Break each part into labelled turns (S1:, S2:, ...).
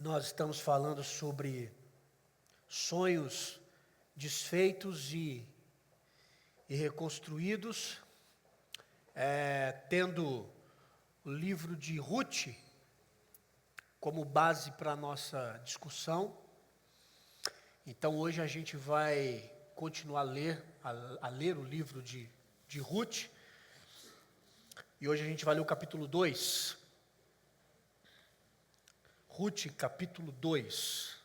S1: Nós estamos falando sobre sonhos desfeitos e reconstruídos, tendo o livro de Ruth como base para a nossa discussão. Então hoje a gente vai continuar a ler o livro de Ruth, e hoje a gente vai ler o capítulo 2. Ruth, capítulo 2.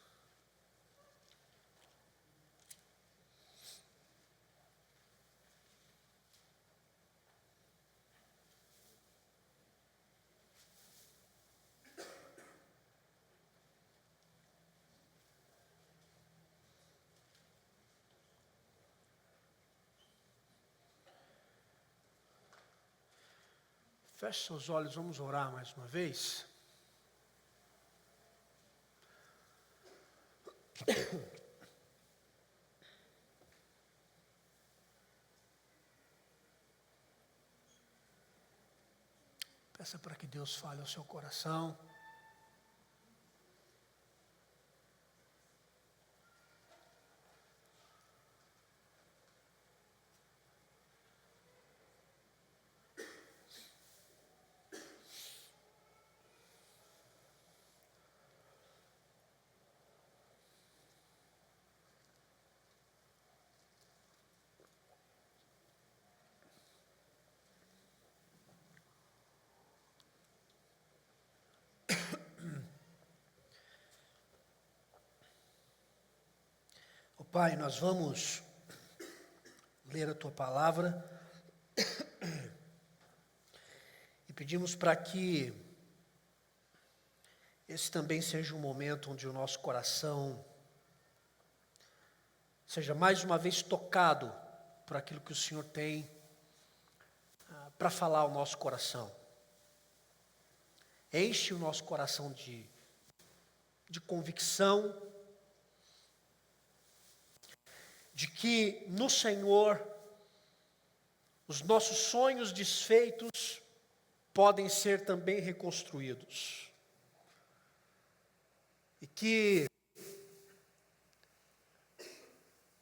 S1: Feche seus olhos, vamos orar mais uma vez. Peça para que Deus fale ao seu coração. Pai, nós vamos ler a Tua Palavra e pedimos para que esse também seja um momento onde o nosso coração seja mais uma vez tocado por aquilo que o Senhor tem para falar ao nosso coração. Enche o nosso coração de convicção, de que no Senhor os nossos sonhos desfeitos podem ser também reconstruídos. E que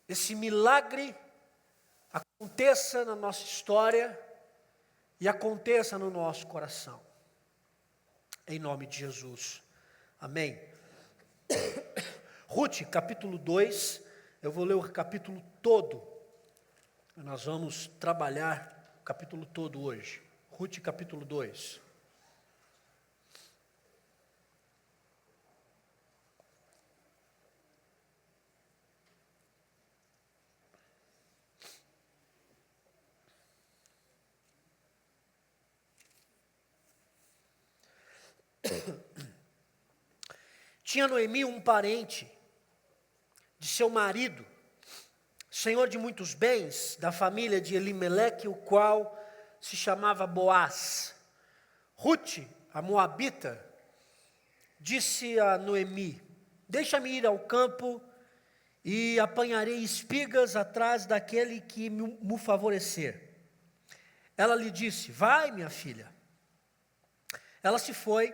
S1: esse milagre aconteça na nossa história e aconteça no nosso coração. Em nome de Jesus. Amém. Ruth, capítulo 2. Eu vou ler o capítulo todo. Nós vamos trabalhar o capítulo todo hoje. Ruth, capítulo 2. Tinha Noemi um parente de seu marido, senhor de muitos bens, da família de Elimeleque, o qual se chamava Boaz. Ruth, a moabita, disse a Noemi: deixa-me ir ao campo e apanharei espigas atrás daquele que me favorecer. Ela lhe disse: vai, minha filha. Ela se foi,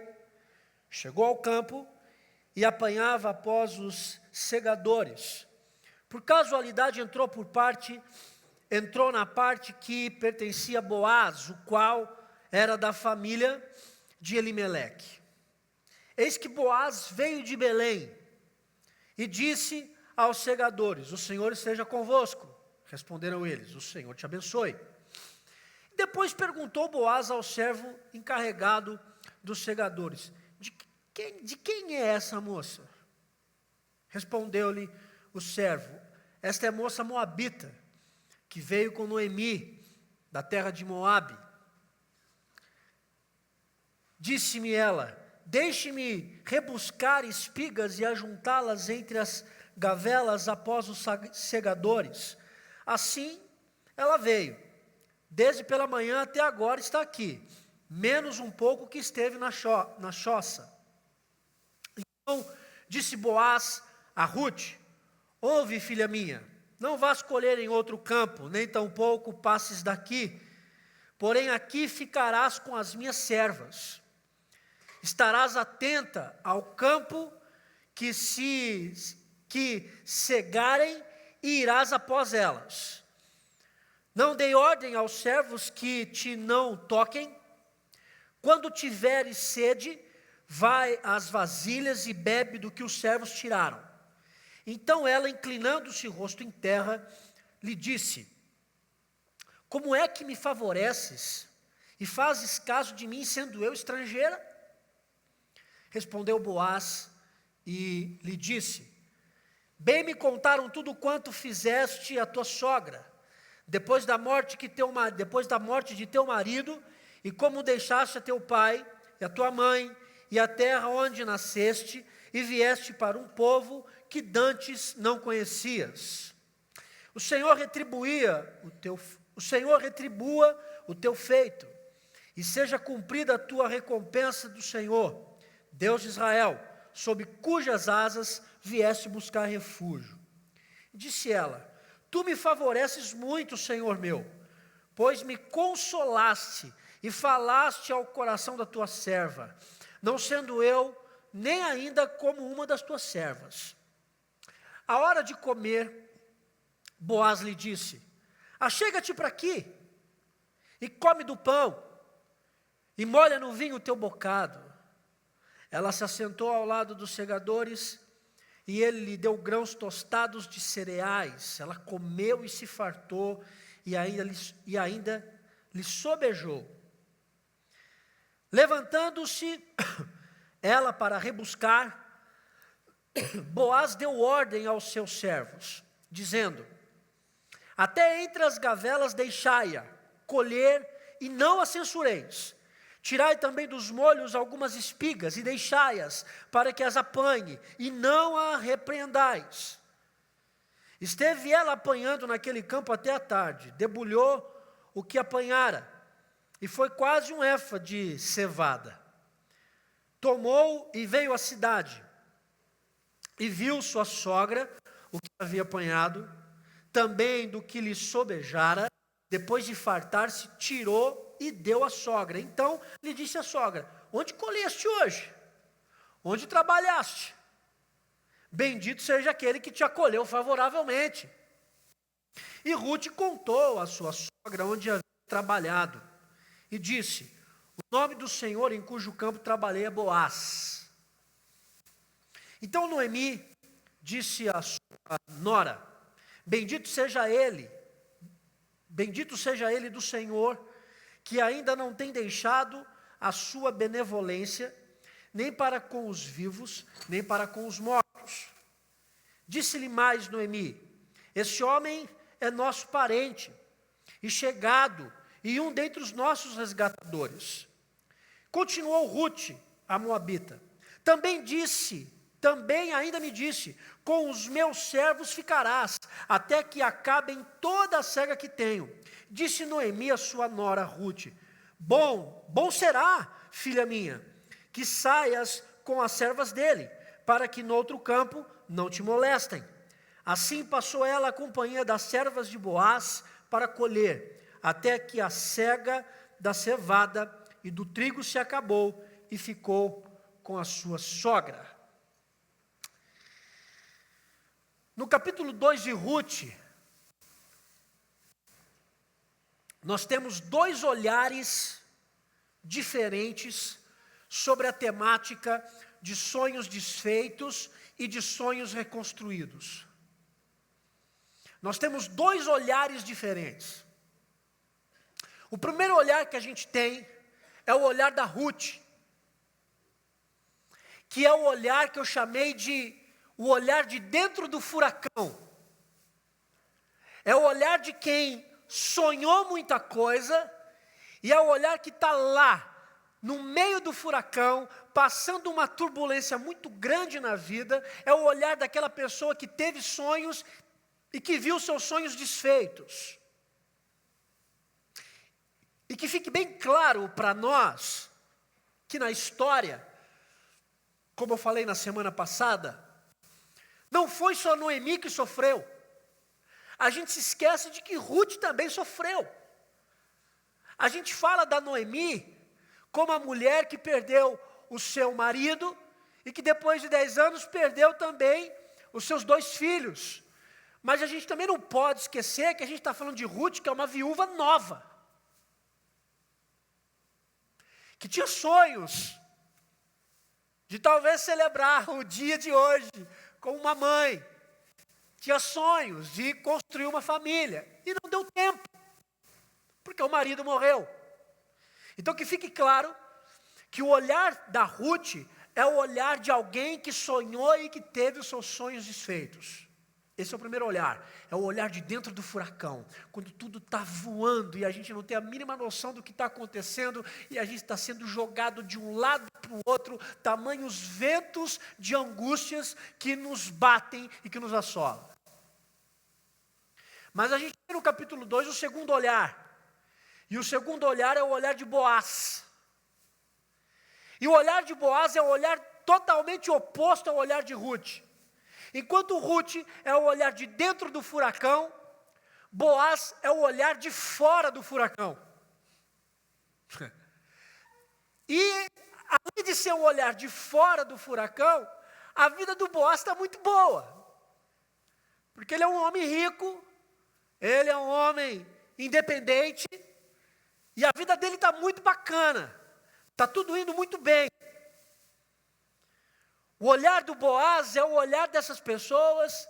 S1: chegou ao campo e apanhava após os segadores. Por casualidade entrou na parte que pertencia a Boaz, o qual era da família de Elimeleque. Eis que Boaz veio de Belém e disse aos segadores: o Senhor esteja convosco. Responderam eles: o Senhor te abençoe. Depois perguntou Boaz ao servo encarregado dos segadores: de quem é essa moça? Respondeu-lhe o servo: esta é moça moabita, que veio com Noemi, da terra de Moabe. Disse-me ela: deixe-me rebuscar espigas e ajuntá-las entre as gavelas após os segadores. Assim ela veio, desde pela manhã até agora está aqui, menos um pouco que esteve na choça. Então disse Boaz a Ruth: ouve, filha minha, não vás colher em outro campo, nem tampouco passes daqui, porém aqui ficarás com as minhas servas. Estarás atenta ao campo que cegarem e irás após elas. Não dei ordem aos servos que te não toquem. Quando tiveres sede, vai às vasilhas e bebe do que os servos tiraram. Então ela, inclinando-se rosto em terra, lhe disse: como é que me favoreces e fazes caso de mim, sendo eu estrangeira? Respondeu Boaz e lhe disse: bem me contaram tudo quanto fizeste a tua sogra, depois da morte de teu marido, e como deixaste a teu pai e a tua mãe e a terra onde nasceste, e vieste para um povo que dantes não conhecias. O Senhor retribua o teu feito, e seja cumprida a tua recompensa do Senhor, Deus de Israel, sob cujas asas vieste buscar refúgio. Disse ela: tu me favoreces muito, Senhor meu, pois me consolaste e falaste ao coração da tua serva, não sendo eu nem ainda como uma das tuas servas. À hora de comer, Boaz lhe disse: achega-te para aqui, e come do pão, e molha no vinho o teu bocado. Ela se assentou ao lado dos segadores, e ele lhe deu grãos tostados de cereais. Ela comeu e se fartou, e ainda lhe sobejou. Levantando-se ela para rebuscar, Boaz deu ordem aos seus servos, dizendo: até entre as gavelas deixai-a colher, e não a censureis. Tirai também dos molhos algumas espigas, e deixai-as, para que as apanhe, e não a repreendais. Esteve ela apanhando naquele campo até a tarde, debulhou o que apanhara, e foi quase um efa de cevada. Tomou e veio à cidade, e viu sua sogra, o que havia apanhado, também do que lhe sobejara. Depois de fartar-se, tirou e deu à sogra. Então lhe disse a sogra: onde colheste hoje? Onde trabalhaste? Bendito seja aquele que te acolheu favoravelmente. E Rute contou à sua sogra onde havia trabalhado, e disse: o nome do Senhor em cujo campo trabalhei é Boaz. Então Noemi disse à sua nora: bendito seja ele do Senhor, que ainda não tem deixado a sua benevolência, nem para com os vivos, nem para com os mortos. Disse-lhe mais Noemi: esse homem é nosso parente, e chegado, e um dentre os nossos resgatadores. Continuou Rute, a moabita: também ainda me disse: com os meus servos ficarás, até que acabem toda a cega que tenho. Disse Noemi a sua nora Rute: bom será, filha minha, que saias com as servas dele, para que no outro campo não te molestem. Assim passou ela a companhia das servas de Boaz para colher, até que a cega da cevada e do trigo se acabou, e ficou com a sua sogra. No capítulo 2 de Rute, nós temos dois olhares diferentes sobre a temática de sonhos desfeitos e de sonhos reconstruídos. Nós temos dois olhares diferentes. O primeiro olhar que a gente tem é o olhar da Rute, que é o olhar que eu chamei de o olhar de dentro do furacão. É o olhar de quem sonhou muita coisa, e é o olhar que está lá, no meio do furacão, passando uma turbulência muito grande na vida. É o olhar daquela pessoa que teve sonhos e que viu seus sonhos desfeitos. E que fique bem claro para nós, que na história, como eu falei na semana passada, não foi só Noemi que sofreu. A gente se esquece de que Rute também sofreu. A gente fala da Noemi como a mulher que perdeu o seu marido e que depois de 10 anos perdeu também os seus 2 filhos. Mas a gente também não pode esquecer que a gente está falando de Ruth, que é uma viúva nova, que tinha sonhos de talvez celebrar o dia de hoje com uma mãe, tinha sonhos de construir uma família, e não deu tempo, porque o marido morreu. Então que fique claro que o olhar da Ruth é o olhar de alguém que sonhou e que teve os seus sonhos desfeitos. Esse é o primeiro olhar, é o olhar de dentro do furacão, quando tudo está voando e a gente não tem a mínima noção do que está acontecendo e a gente está sendo jogado de um lado para o outro, tamanhos ventos de angústias que nos batem e que nos assolam. Mas a gente tem no capítulo 2 o segundo olhar, e o segundo olhar é o olhar de Boaz. E o olhar de Boaz é o olhar totalmente oposto ao olhar de Ruth. Enquanto Ruth é o olhar de dentro do furacão, Boaz é o olhar de fora do furacão. E, além de ser o olhar de fora do furacão, a vida do Boaz está muito boa. Porque ele é um homem rico, ele é um homem independente, e a vida dele está muito bacana, está tudo indo muito bem. O olhar do Boaz é o olhar dessas pessoas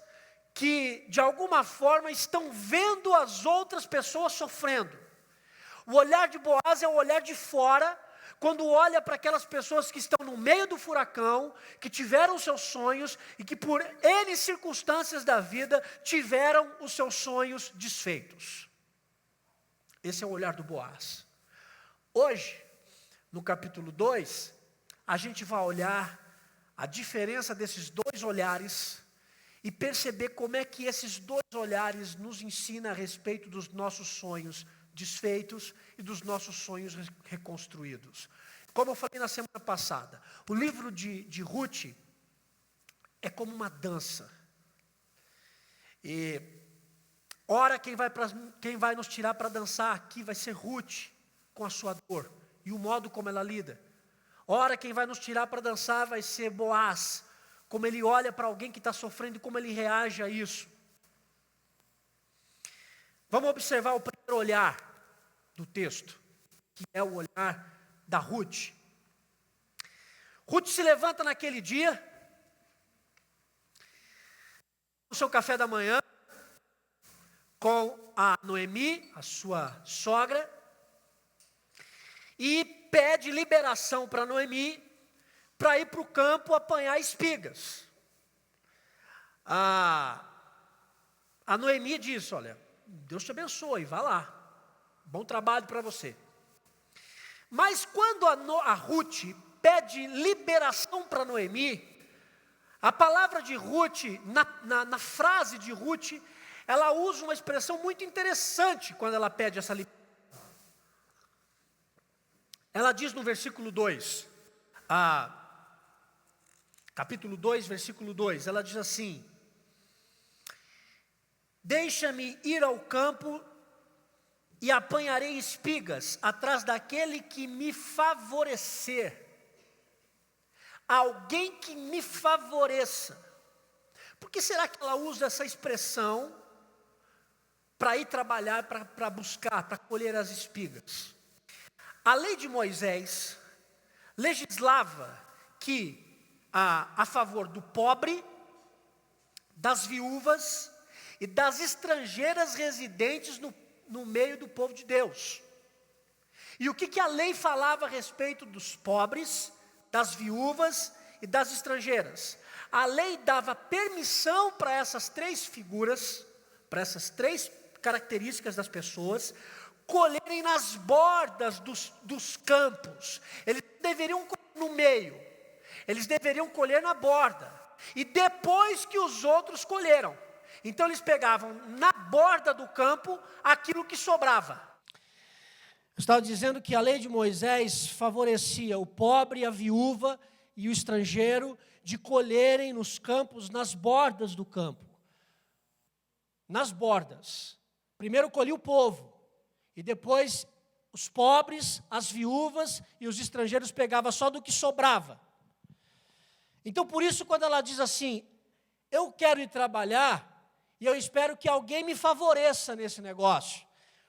S1: que, de alguma forma, estão vendo as outras pessoas sofrendo. O olhar de Boaz é o olhar de fora, quando olha para aquelas pessoas que estão no meio do furacão, que tiveram seus sonhos e que por N circunstâncias da vida tiveram os seus sonhos desfeitos. Esse é o olhar do Boaz. Hoje, no capítulo 2, a gente vai olhar a diferença desses 2 olhares e perceber como é que esses 2 olhares nos ensinam a respeito dos nossos sonhos desfeitos e dos nossos sonhos reconstruídos. Como eu falei na semana passada, o livro de Ruth é como uma dança. E ora quem vai nos tirar para dançar aqui vai ser Ruth, com a sua dor e o modo como ela lida. Ora quem vai nos tirar para dançar vai ser Boaz, como ele olha para alguém que está sofrendo e como ele reage a isso. Vamos observar o primeiro olhar do texto, que é o olhar da Ruth. Ruth se levanta naquele dia, no seu café da manhã, com a Noemi, a sua sogra, e pede liberação para Noemi, para ir para o campo apanhar espigas. A Noemi diz, olha, Deus te abençoe, vá lá, bom trabalho para você. Mas quando a Ruth pede liberação para Noemi, a palavra de Ruth, na frase de Ruth, ela usa uma expressão muito interessante quando ela pede essa liberação. Ela diz no versículo 2, capítulo 2, versículo 2, ela diz assim: deixa-me ir ao campo e apanharei espigas atrás daquele que me favorecer. Alguém que me favoreça. Por que será que ela usa essa expressão para ir trabalhar, para buscar, para colher as espigas? A lei de Moisés legislava que a favor do pobre, das viúvas e das estrangeiras residentes no meio do povo de Deus. E o que a lei falava a respeito dos pobres, das viúvas e das estrangeiras? A lei dava permissão para essas 3 figuras, para essas 3 características das pessoas, colherem nas bordas dos campos. Eles deveriam colher no meio, eles deveriam colher na borda, e depois que os outros colheram. Então eles pegavam na borda do campo aquilo que sobrava. Eu estava dizendo que a lei de Moisés favorecia o pobre, a viúva e o estrangeiro de colherem nos campos, nas bordas do campo. Nas bordas. Primeiro colhia o povo, e depois os pobres, as viúvas e os estrangeiros pegavam só do que sobrava. Então, por isso, quando ela diz assim, eu quero ir trabalhar, e eu espero que alguém me favoreça nesse negócio,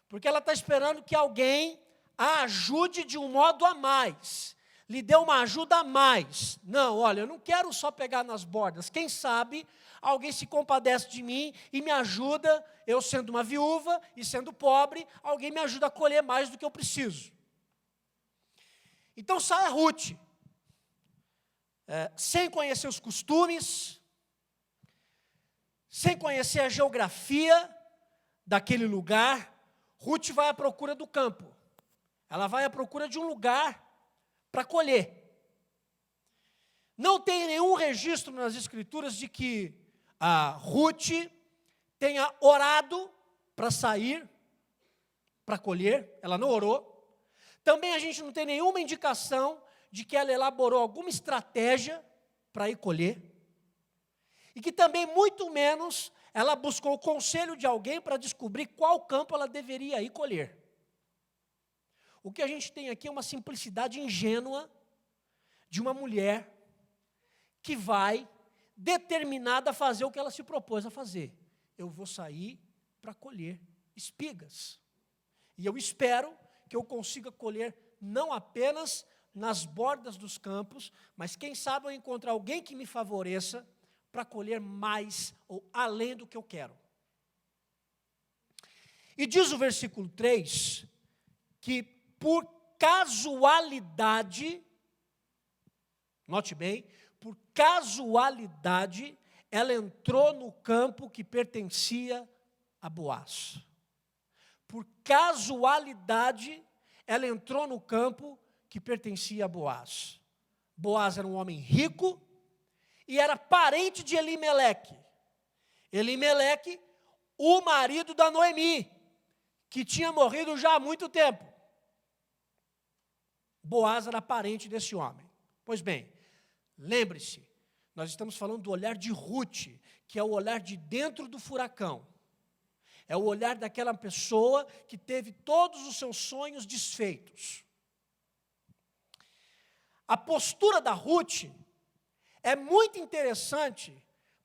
S1: porque ela está esperando que alguém a ajude de um modo a mais, lhe dê uma ajuda a mais. Não, olha, eu não quero só pegar nas bordas, quem sabe alguém se compadece de mim e me ajuda, eu sendo uma viúva e sendo pobre, alguém me ajuda a colher mais do que eu preciso. Então sai a Ruth, sem conhecer os costumes, sem conhecer a geografia daquele lugar, Ruth vai à procura do campo. Ela vai à procura de um lugar para colher. Não tem nenhum registro nas Escrituras de que a Ruth tenha orado para sair, para colher. Ela não orou. Também a gente não tem nenhuma indicação de que ela elaborou alguma estratégia para ir colher. E que também, muito menos, ela buscou o conselho de alguém para descobrir qual campo ela deveria ir colher. O que a gente tem aqui é uma simplicidade ingênua de uma mulher que vai determinada a fazer o que ela se propôs a fazer. Eu vou sair para colher espigas. E eu espero que eu consiga colher não apenas nas bordas dos campos, mas quem sabe eu encontrar alguém que me favoreça para colher mais ou além do que eu quero. E diz o versículo 3, que por casualidade, note bem, por casualidade, ela entrou no campo que pertencia a Boaz. Por casualidade, ela entrou no campo que pertencia a Boaz. Boaz era um homem rico, e era parente de Elimeleque. Elimeleque, o marido da Noemi, que tinha morrido já há muito tempo. Boaz era parente desse homem. Pois bem, lembre-se, nós estamos falando do olhar de Ruth, que é o olhar de dentro do furacão. É o olhar daquela pessoa que teve todos os seus sonhos desfeitos. A postura da Ruth é muito interessante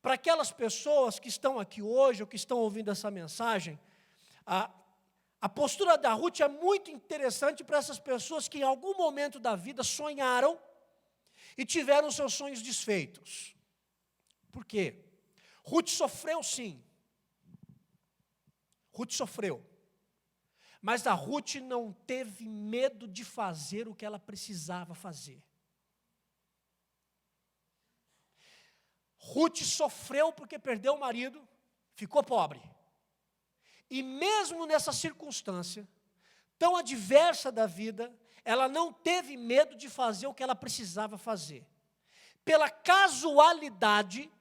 S1: para aquelas pessoas que estão aqui hoje, ou que estão ouvindo essa mensagem. A postura da Ruth é muito interessante para essas pessoas que em algum momento da vida sonharam e tiveram seus sonhos desfeitos. Por quê? Ruth sofreu sim. Ruth sofreu. Mas a Ruth não teve medo de fazer o que ela precisava fazer. Ruth sofreu porque perdeu o marido, ficou pobre. E mesmo nessa circunstância tão adversa da vida, ela não teve medo de fazer o que ela precisava fazer. Pela casualidade,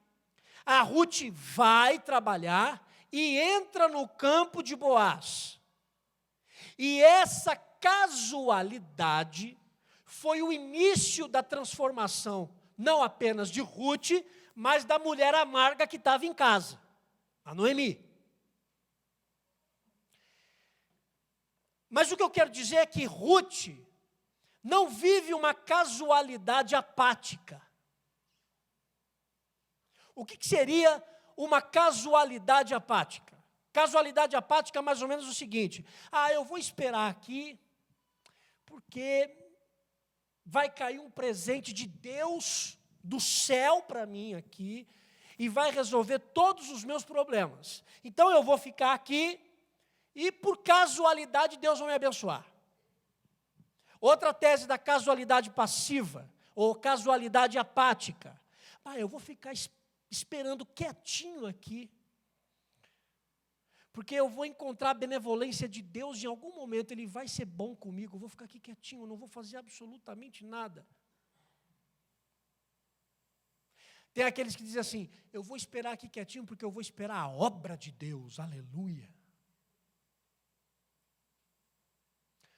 S1: a Ruth vai trabalhar e entra no campo de Boaz. E essa casualidade foi o início da transformação, não apenas de Ruth, mas da mulher amarga que estava em casa, a Noemi. Mas o que eu quero dizer é que Ruth não vive uma casualidade apática. O que seria uma casualidade apática? Casualidade apática é mais ou menos o seguinte: eu vou esperar aqui, porque vai cair um presente de Deus do céu para mim aqui, e vai resolver todos os meus problemas. Então eu vou ficar aqui, e por casualidade Deus vai me abençoar. Outra tese da casualidade passiva, ou casualidade apática. Eu vou ficar esperando quietinho aqui, porque eu vou encontrar a benevolência de Deus em algum momento, Ele vai ser bom comigo, eu vou ficar aqui quietinho, não vou fazer absolutamente nada. Tem aqueles que dizem assim, eu vou esperar aqui quietinho porque eu vou esperar a obra de Deus, aleluia.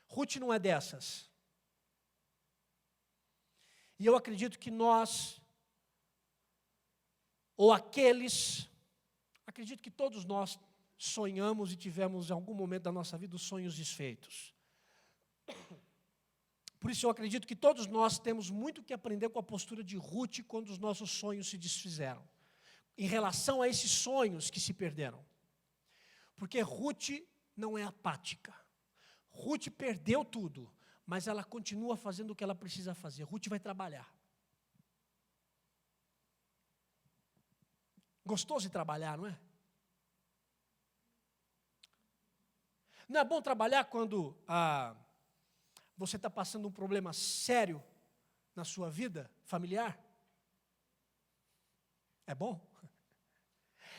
S1: Ruth não é dessas. E eu acredito que nós, ou aqueles, acredito que todos nós sonhamos e tivemos em algum momento da nossa vida os sonhos desfeitos. Por isso eu acredito que todos nós temos muito que aprender com a postura de Ruth quando os nossos sonhos se desfizeram, em relação a esses sonhos que se perderam. Porque Ruth não é apática. Ruth perdeu tudo, mas ela continua fazendo o que ela precisa fazer. Ruth vai trabalhar. Gostoso de trabalhar, não é? Não é bom trabalhar quando você está passando um problema sério na sua vida familiar? É bom?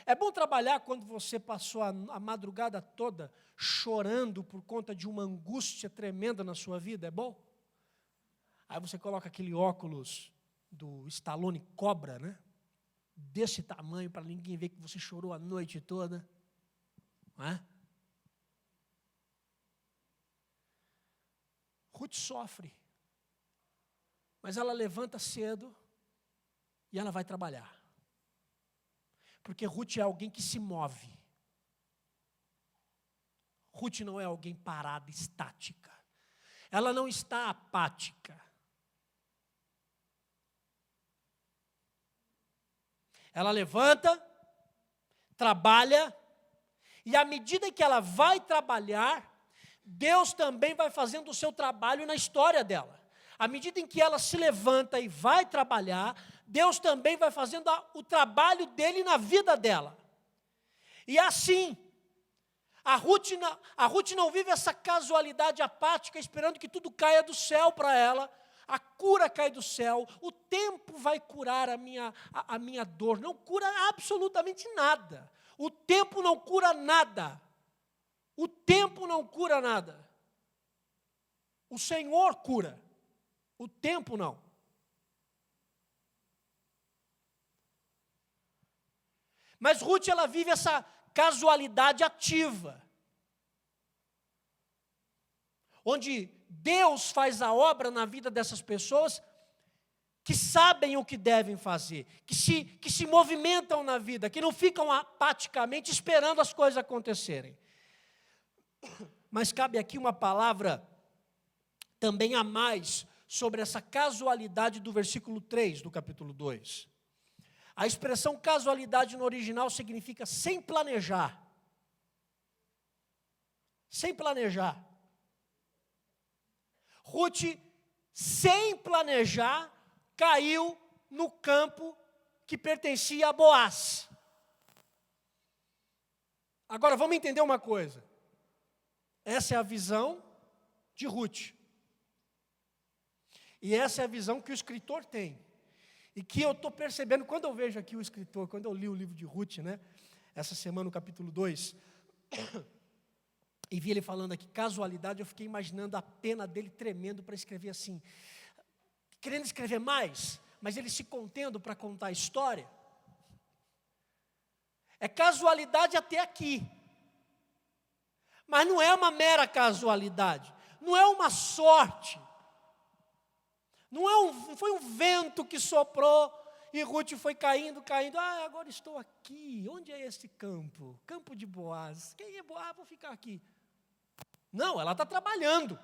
S1: É bom trabalhar quando você passou a madrugada toda chorando por conta de uma angústia tremenda na sua vida? É bom? Aí você coloca aquele óculos do Stallone Cobra, né? Desse tamanho, para ninguém ver que você chorou a noite toda. Não é? Ruth sofre, mas ela levanta cedo e ela vai trabalhar. Porque Ruth é alguém que se move. Ruth não é alguém parada, estática. Ela não está apática. Ela levanta, trabalha, e à medida que ela vai trabalhar, Deus também vai fazendo o seu trabalho na história dela. À medida em que ela se levanta e vai trabalhar, Deus também vai fazendo o trabalho dele na vida dela. E assim, a Ruth não vive essa casualidade apática, esperando que tudo caia do céu para ela. A cura cai do céu, o tempo vai curar a minha dor. Não cura absolutamente nada. O tempo não cura nada. O tempo não cura nada. O Senhor cura. O tempo não. Mas Ruth, ela vive essa casualidade ativa, onde Deus faz a obra na vida dessas pessoas que sabem o que devem fazer, que se movimentam na vida, que não ficam apaticamente esperando as coisas acontecerem. Mas cabe aqui uma palavra também a mais sobre essa casualidade do versículo 3 do capítulo 2. A expressão casualidade no original significa sem planejar. Sem planejar. Ruth, sem planejar, caiu no campo que pertencia a Boaz. Agora, vamos entender uma coisa. Essa é a visão de Ruth. E essa é a visão que o escritor tem. E que eu estou percebendo, quando eu vejo aqui o escritor, quando eu li o livro de Ruth, né, essa semana no capítulo 2, e vi ele falando aqui, casualidade, eu fiquei imaginando a pena dele tremendo para escrever assim, querendo escrever mais, mas ele se contendo para contar a história. É casualidade até aqui, mas não é uma mera casualidade, não é uma sorte, não foi um vento que soprou e Ruth foi caindo, agora estou aqui, onde é esse campo? Campo de Boaz, quem é Boaz? Vou ficar aqui. Não, ela está trabalhando,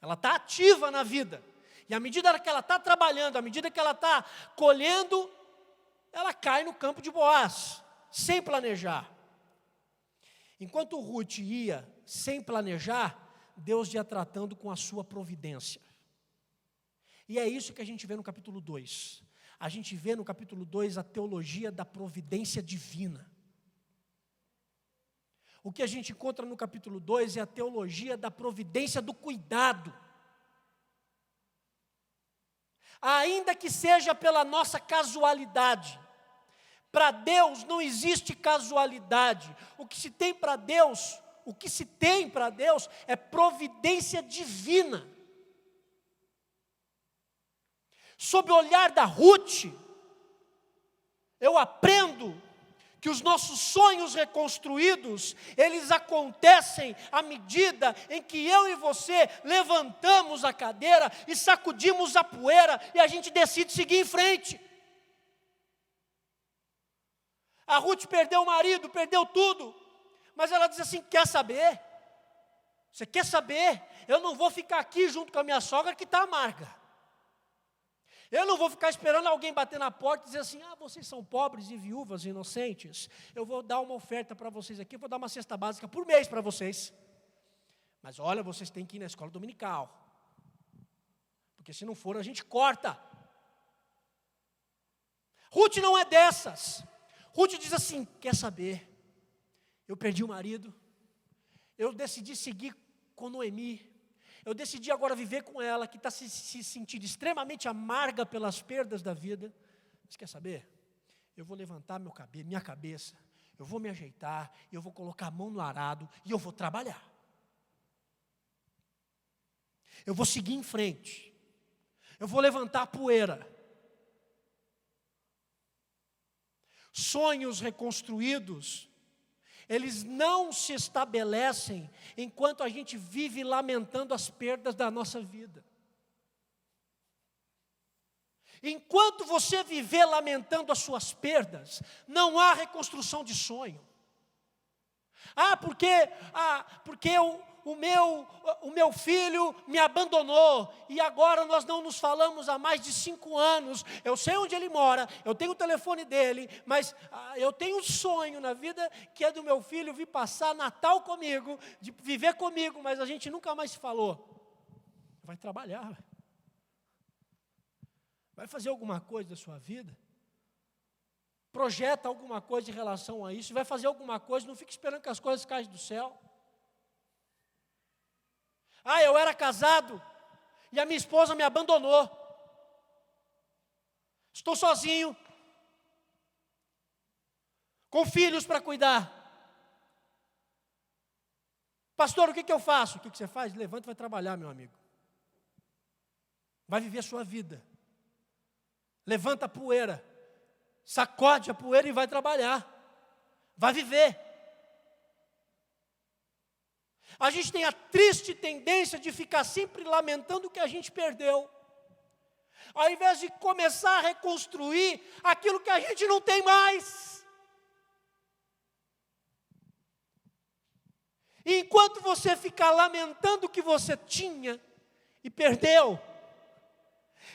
S1: ela está ativa na vida, e à medida que ela está trabalhando, à medida que ela está colhendo, ela cai no campo de Boaz, sem planejar. Enquanto Ruth ia sem planejar, Deus ia tratando com a sua providência. E é isso que a gente vê no capítulo 2. A gente vê no capítulo 2 a teologia da providência divina. O que a gente encontra no capítulo 2 é a teologia da providência do cuidado. Ainda que seja pela nossa casualidade, para Deus não existe casualidade. O que se tem para Deus é providência divina. Sob o olhar da Ruth, eu aprendo que os nossos sonhos reconstruídos, eles acontecem à medida em que eu e você levantamos a cadeira e sacudimos a poeira e a gente decide seguir em frente. A Ruth perdeu o marido, perdeu tudo, mas ela diz assim, quer saber? Você quer saber? Eu não vou ficar aqui junto com a minha sogra que está amarga. Eu não vou ficar esperando alguém bater na porta e dizer assim, vocês são pobres e viúvas inocentes, eu vou dar uma oferta para vocês aqui, eu vou dar uma cesta básica por mês para vocês. Mas olha, vocês têm que ir na escola dominical. Porque se não for, a gente corta. Ruth não é dessas. Ruth diz assim, quer saber? Eu perdi o marido, eu decidi seguir com Noemi, eu decidi agora viver com ela, que está se sentindo extremamente amarga pelas perdas da vida. Mas quer saber? Eu vou levantar minha cabeça, eu vou me ajeitar, eu vou colocar a mão no arado e eu vou trabalhar. Eu vou seguir em frente. Eu vou levantar a poeira. Sonhos reconstruídos, eles não se estabelecem enquanto a gente vive lamentando as perdas da nossa vida. Enquanto você viver lamentando as suas perdas, não há reconstrução de sonho. Porque o meu filho me abandonou e agora nós não nos falamos há mais de 5 anos. Eu sei onde ele mora, eu tenho o telefone dele, mas eu tenho um sonho na vida que é do meu filho vir passar Natal comigo, de viver comigo, mas a gente nunca mais se falou. Vai trabalhar, vai fazer alguma coisa da sua vida. Projeta alguma coisa em relação a isso, vai fazer alguma coisa, não fique esperando que as coisas caem do céu. Eu era casado e a minha esposa me abandonou. Estou sozinho, com filhos para cuidar. Pastor, o que eu faço? O que você faz? Levanta e vai trabalhar, meu amigo. Vai viver a sua vida. Levanta a poeira. Sacode a poeira e vai trabalhar. Vai viver. A gente tem a triste tendência de ficar sempre lamentando o que a gente perdeu, ao invés de começar a reconstruir aquilo que a gente não tem mais. E enquanto você ficar lamentando o que você tinha e perdeu,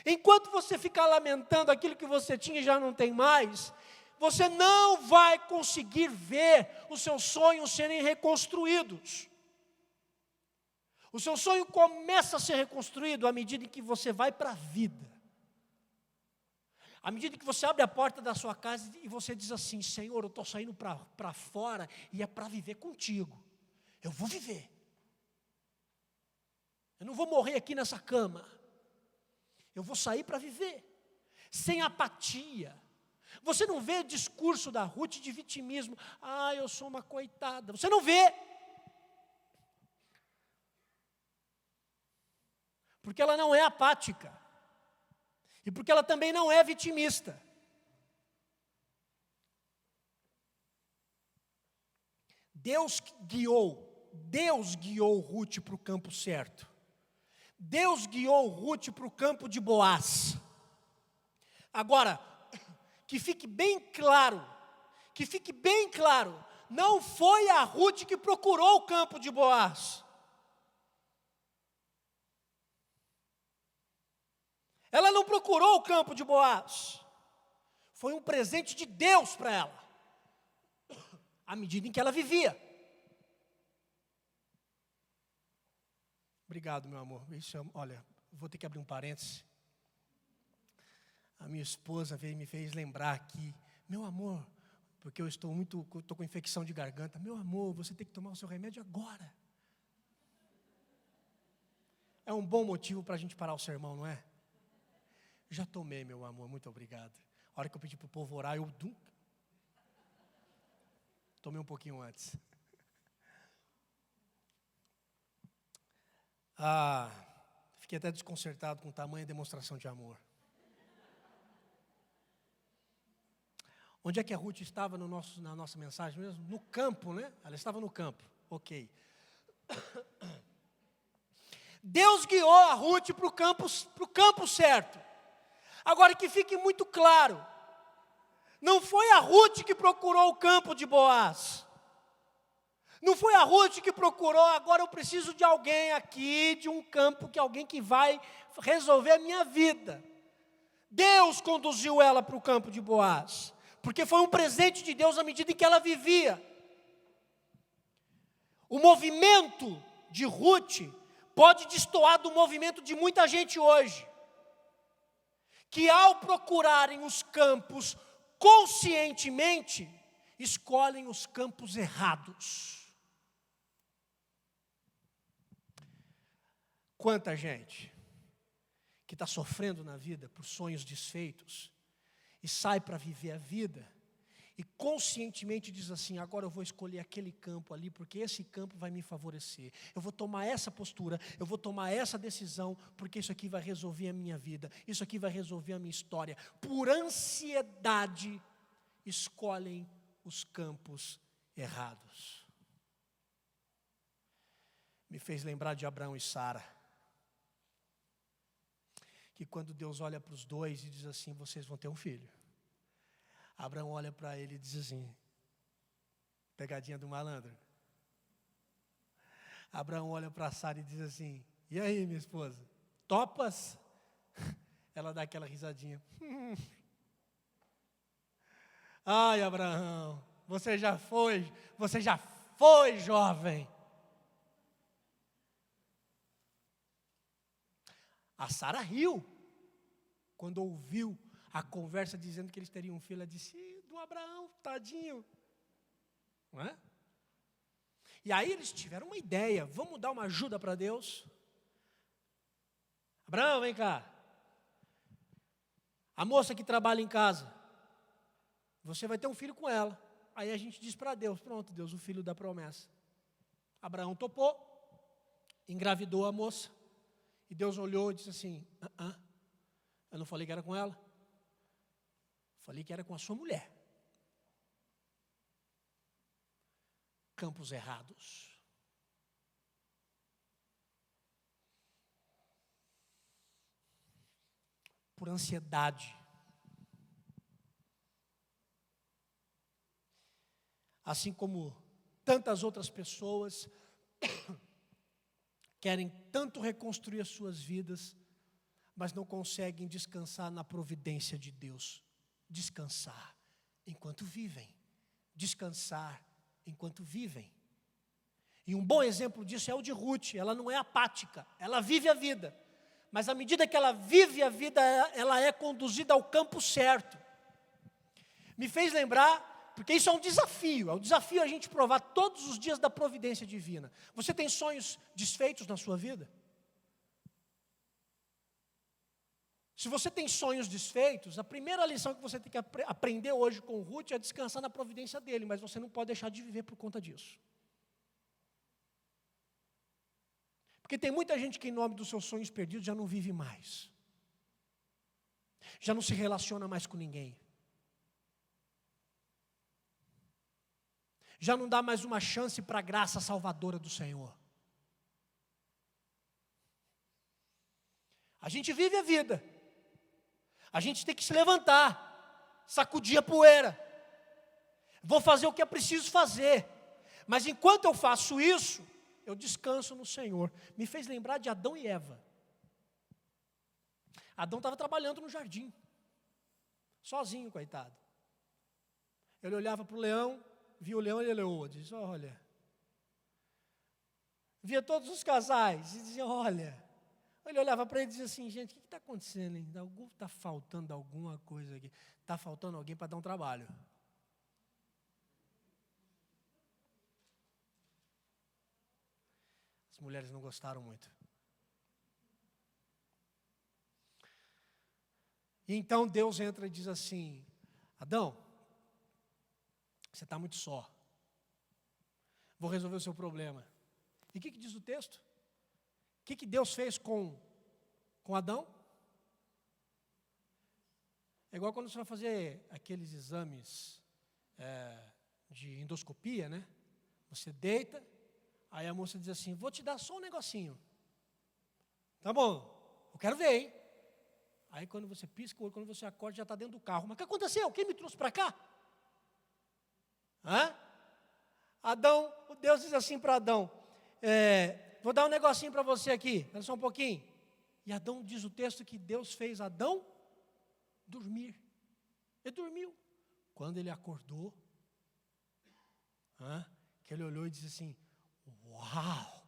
S1: enquanto você ficar lamentando aquilo que você tinha e já não tem mais, você não vai conseguir ver os seus sonhos serem reconstruídos. O seu sonho começa a ser reconstruído à medida em que você vai para a vida. À medida que você abre a porta da sua casa e você diz assim, Senhor, eu estou saindo para fora e é para viver contigo. Eu vou viver. Eu não vou morrer aqui nessa cama. Eu vou sair para viver. Sem apatia. Você não vê discurso da Ruth de vitimismo. Eu sou uma coitada. Você não vê. Porque ela não é apática. E porque ela também não é vitimista. Deus guiou Ruth para o campo certo. Deus guiou Ruth para o campo de Boaz. Agora, que fique bem claro, não foi a Ruth que procurou o campo de Boaz. Ela não procurou o campo de Boaz. Foi um presente de Deus para ela, à medida em que ela vivia. Obrigado, meu amor. Olha, vou ter que abrir um parêntese. A minha esposa me fez lembrar aqui, meu amor, porque eu estou com infecção de garganta. Meu amor, você tem que tomar o seu remédio agora. É um bom motivo para a gente parar o sermão, não é? Já tomei, meu amor, muito obrigado. A hora que eu pedi para o povo orar, eu tomei um pouquinho antes. Fiquei até desconcertado com tamanha demonstração de amor. Onde é que a Ruth estava na nossa mensagem mesmo? No campo, né? Ela estava no campo, ok. Deus guiou a Ruth para o campo certo. Agora que fique muito claro, não foi a Ruth que procurou o campo de Boaz. Não foi a Ruth que procurou, agora eu preciso de alguém aqui, de um campo, alguém que vai resolver a minha vida. Deus conduziu ela para o campo de Boaz, porque foi um presente de Deus à medida em que ela vivia. O movimento de Ruth pode destoar do movimento de muita gente hoje, que ao procurarem os campos conscientemente, escolhem os campos errados. Quanta gente que está sofrendo na vida por sonhos desfeitos e sai para viver a vida e conscientemente diz assim: agora eu vou escolher aquele campo ali, porque esse campo vai me favorecer. Eu vou tomar essa postura, eu vou tomar essa decisão, porque isso aqui vai resolver a minha vida, isso aqui vai resolver a minha história. Por ansiedade, escolhem os campos errados. Me fez lembrar de Abraão e Sara, que quando Deus olha para os dois e diz assim: vocês vão ter um filho. Abraão olha para ele e diz assim, pegadinha do malandro. Abraão olha para Sara e diz assim: e aí, minha esposa, topas? Ela dá aquela risadinha. Ai, Abraão, você já foi jovem. A Sara riu quando ouviu a conversa dizendo que eles teriam um filho. Ela disse: do Abraão, tadinho. Não é? E aí eles tiveram uma ideia: vamos dar uma ajuda para Deus? Abraão, vem cá. A moça que trabalha em casa, você vai ter um filho com ela. Aí a gente diz para Deus: pronto, Deus, o filho da promessa. Abraão topou, engravidou a moça. E Deus olhou e disse assim: eu não falei que era com ela. Falei que era com a sua mulher. Campos errados. Por ansiedade. Assim como tantas outras pessoas querem tanto reconstruir as suas vidas, mas não conseguem descansar na providência de Deus. Descansar enquanto vivem. Descansar enquanto vivem. E um bom exemplo disso é o de Ruth. Ela não é apática, ela vive a vida. Mas à medida que ela vive a vida, ela é conduzida ao campo certo. Me fez lembrar, porque isso é um desafio a gente provar todos os dias da providência divina. Você tem sonhos desfeitos na sua vida? Se você tem sonhos desfeitos, a primeira lição que você tem que aprender hoje com o Ruth é descansar na providência dele, mas você não pode deixar de viver por conta disso. Porque tem muita gente que em nome dos seus sonhos perdidos já não vive mais. Já não se relaciona mais com ninguém. Já não dá mais uma chance para a graça salvadora do Senhor. A gente vive a vida. A gente tem que se levantar, sacudir a poeira. Vou fazer o que é preciso fazer. Mas enquanto eu faço isso, eu descanso no Senhor. Me fez lembrar de Adão e Eva. Adão estava trabalhando no jardim, sozinho, coitado. Ele olhava para o leão, via o leão e ele leoa, dizia: olha. Via todos os casais e dizia: olha. Ele olhava para ele e dizia assim: gente, o que está acontecendo? Está faltando alguma coisa aqui. Está faltando alguém para dar um trabalho. As mulheres não gostaram muito. E então Deus entra e diz assim: Adão, você está muito só. Vou resolver o seu problema. E o que diz o texto? O que Deus fez com Adão? É igual quando você vai fazer aqueles exames de endoscopia, né? Você deita, aí a moça diz assim: vou te dar só um negocinho. Tá bom, eu quero ver, hein? Aí quando você pisca o olho, quando você acorda, já está dentro do carro. Mas o que aconteceu? Quem me trouxe para cá? Adão, Deus diz assim para Adão, vou dar um negocinho para você aqui, olha só um pouquinho. E Adão, diz o texto, que Deus fez Adão dormir. Ele dormiu. Quando ele acordou, que ele olhou e disse assim, uau,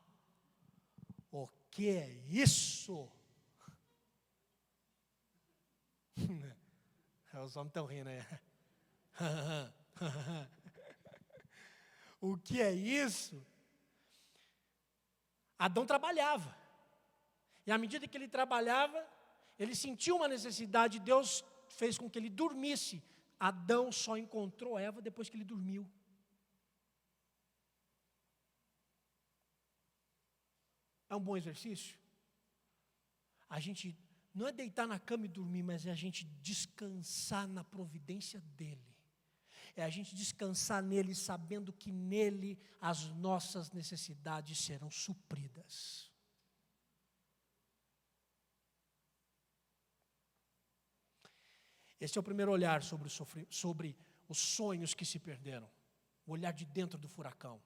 S1: o que é isso? Os homens estão rindo aí. O que é isso? Adão trabalhava. E à medida que ele trabalhava, ele sentiu uma necessidade, Deus fez com que ele dormisse. Adão só encontrou Eva depois que ele dormiu. É um bom exercício? A gente não é deitar na cama e dormir, mas é a gente descansar na providência dEle. É a gente descansar nele, sabendo que nele as nossas necessidades serão supridas. Esse é o primeiro olhar sobre os sonhos que se perderam. O olhar de dentro do furacão.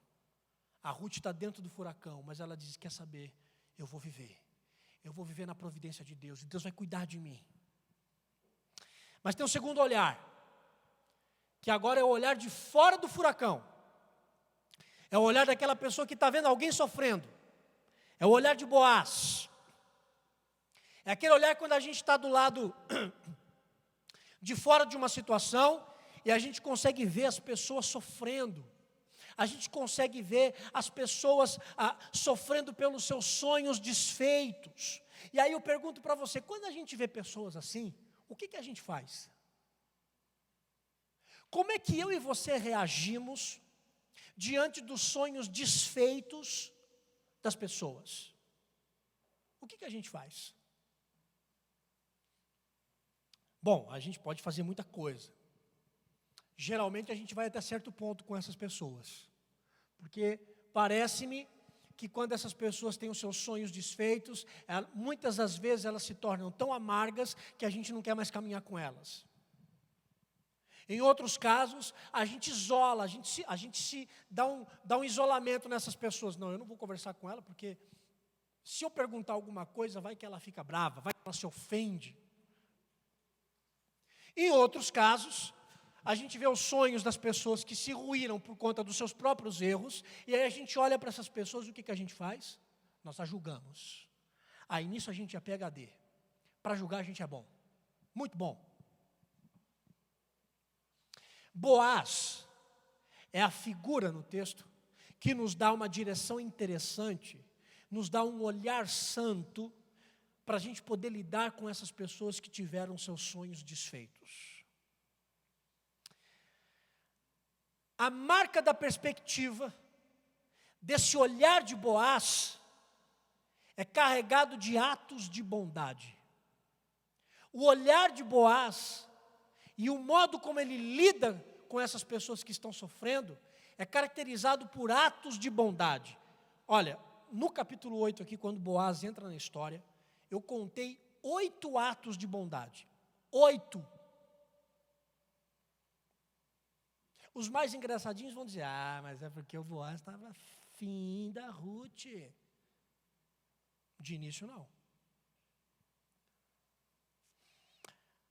S1: A Ruth está dentro do furacão, mas ela diz, quer saber, eu vou viver. Eu vou viver na providência de Deus, e Deus vai cuidar de mim. Mas tem um segundo olhar, que agora é o olhar de fora do furacão. É o olhar daquela pessoa que está vendo alguém sofrendo. É o olhar de Boaz. É aquele olhar quando a gente está do lado de fora de uma situação e a gente consegue ver as pessoas sofrendo. A gente consegue ver as pessoas sofrendo pelos seus sonhos desfeitos. E aí eu pergunto para você, quando a gente vê pessoas assim, o que a gente faz? Como é que eu e você reagimos diante dos sonhos desfeitos das pessoas? O que a gente faz? Bom, a gente pode fazer muita coisa. Geralmente a gente vai até certo ponto com essas pessoas. Porque parece-me que quando essas pessoas têm os seus sonhos desfeitos, muitas das vezes elas se tornam tão amargas que a gente não quer mais caminhar com elas. Em outros casos, a gente isola, a gente se dá um isolamento nessas pessoas. Não, eu não vou conversar com ela porque se eu perguntar alguma coisa, vai que ela fica brava, vai que ela se ofende. Em outros casos, a gente vê os sonhos das pessoas que se ruíram por conta dos seus próprios erros, e aí a gente olha para essas pessoas e o que a gente faz? Nós a julgamos. Aí nisso a gente é PhD. Para julgar a gente é bom. Muito bom. Boaz é a figura no texto que nos dá uma direção interessante, nos dá um olhar santo, para a gente poder lidar com essas pessoas que tiveram seus sonhos desfeitos. A marca da perspectiva desse olhar de Boaz é carregado de atos de bondade. O olhar de Boaz e o modo como ele lida com essas pessoas que estão sofrendo é caracterizado por atos de bondade. Olha, no capítulo 8 aqui, quando Boaz entra na história, eu contei 8 atos de bondade. 8. Os mais engraçadinhos vão dizer, mas é porque o Boaz estava afim da Ruth. De início, não.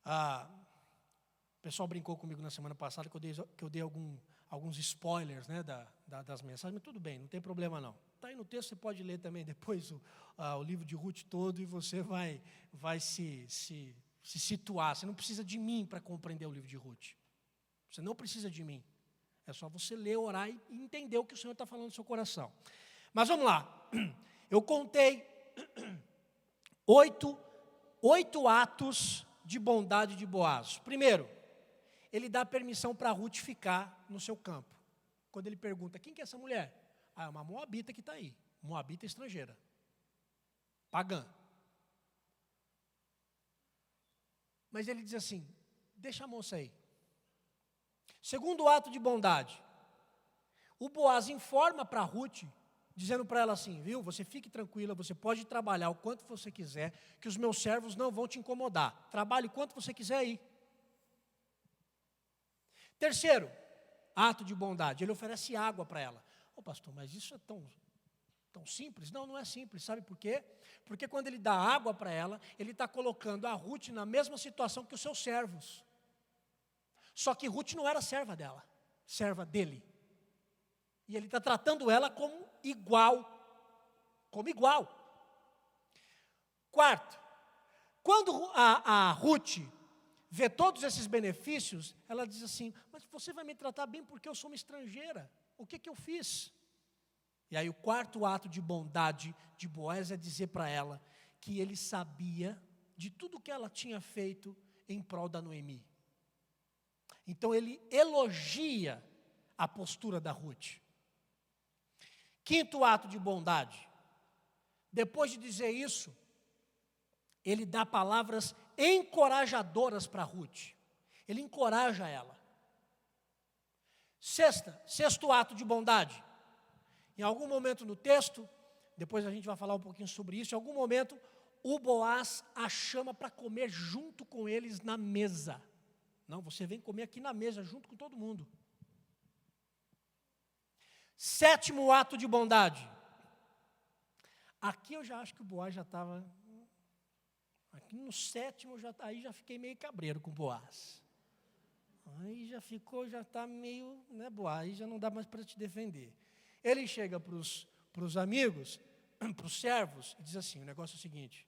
S1: O pessoal brincou comigo na semana passada que eu dei alguns spoilers, né, das mensagens, mas tudo bem, não tem problema não. Está aí no texto, você pode ler também depois o livro de Ruth todo e você vai se situar. Você não precisa de mim para compreender o livro de Ruth. Você não precisa de mim. É só você ler, orar e entender o que o Senhor está falando no seu coração. Mas vamos lá. Eu contei 8 atos de bondade de Boaz. Primeiro, ele dá permissão para Ruth ficar no seu campo. Quando ele pergunta, quem que é essa mulher? É uma moabita que está aí. Moabita estrangeira. Pagã. Mas ele diz assim, deixa a moça aí. Segundo ato de bondade, o Boaz informa para Ruth, dizendo para ela assim, viu, você fique tranquila, você pode trabalhar o quanto você quiser, que os meus servos não vão te incomodar. Trabalhe o quanto você quiser aí. Terceiro ato de bondade, ele oferece água para ela. Ô pastor, mas isso é tão simples? Não, não é simples, sabe por quê? Porque quando ele dá água para ela, ele está colocando a Ruth na mesma situação que os seus servos. Só que Ruth não era serva dela, serva dele. E ele está tratando ela como igual. Como igual. Quarto, quando a Ruth vê todos esses benefícios, ela diz assim, mas você vai me tratar bem porque eu sou uma estrangeira. O que eu fiz? E aí o quarto ato de bondade de Boaz é dizer para ela que ele sabia de tudo que ela tinha feito em prol da Noemi. Então ele elogia a postura da Ruth. Quinto ato de bondade. Depois de dizer isso, ele dá palavras encorajadoras para Ruth. Ele encoraja ela. Sexto ato de bondade. Em algum momento no texto, depois a gente vai falar um pouquinho sobre isso, em algum momento o Boaz a chama para comer junto com eles na mesa. Não, você vem comer aqui na mesa junto com todo mundo. Sétimo ato de bondade. Aqui eu já acho que o Boaz já estava... Aqui no sétimo, aí já fiquei meio cabreiro com o Boaz. Aí já está meio, né, Boaz, aí já não dá mais para te defender. Ele chega para os amigos, para os servos, e diz assim, o negócio é o seguinte,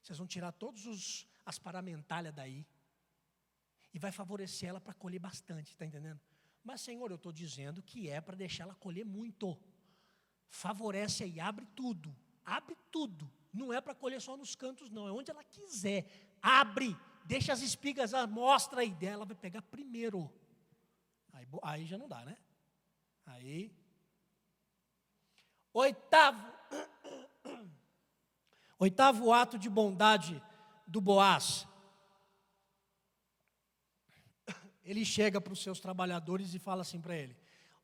S1: vocês vão tirar todas as paramentalhas daí, e vai favorecer ela para colher bastante, está entendendo? Mas, Senhor, eu estou dizendo que é para deixar ela colher muito. Favorece aí, abre tudo. Não é para colher só nos cantos, não, é onde ela quiser. Abre, deixa as espigas à mostra aí dela, vai pegar primeiro. Aí já não dá, né? Aí, oitavo ato de bondade do Boaz. Ele chega para os seus trabalhadores e fala assim para ele,